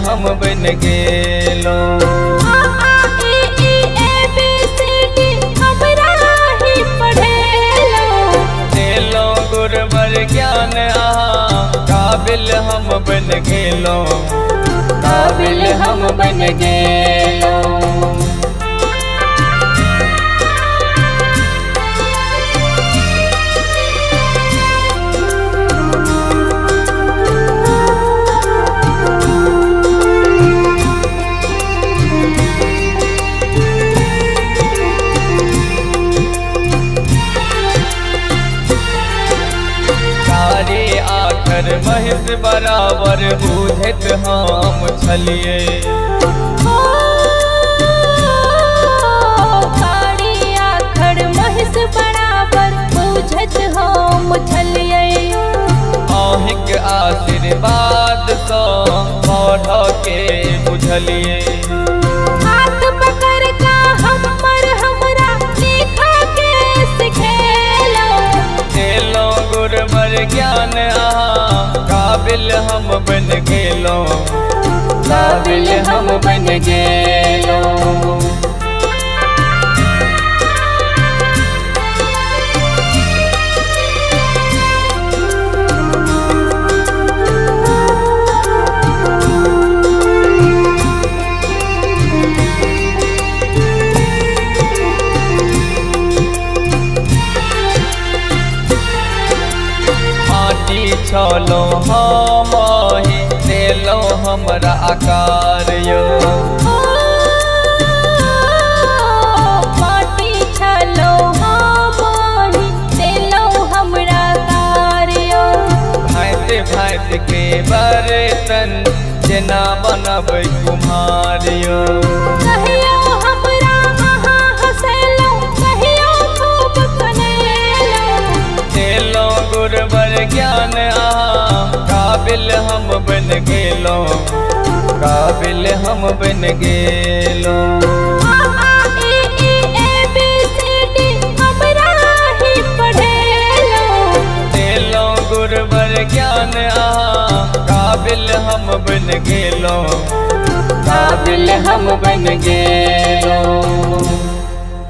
हम बन गेलो। देलो गुरबर ज्ञान काबिल हम बन गेलो, काबिल हम बन गेलो। आखर महिष बराबर बूझत हम छलिए। आखर महिष बराबर बूझत हम छलिए। अहिक आशीर्वाद सँ पढ़ के बुझलिए। हाथ पकड़ का हमर हमरा लिखा के सिखेलो। देलो गुरबर ज्ञान काबिल हम बन गेलो, काबिल हम बन गेलो। चलो हम ही देलो हमरा आकार यो। माटी छलो हम ही देलो हमरा आकार यो। भांत भांत के बर्तन जेना बनबै कुम्हार यो। कहियो हमरा अहाँ हँसेलो, कहियो खूब कनेलो। देलो गुरबर ज्ञान काबिल हम बन गेलो, काबिल हम बन गेलो। देलो गुरबर ज्ञान काबिल हम बन गेलो, काबिल हम बन गेलो।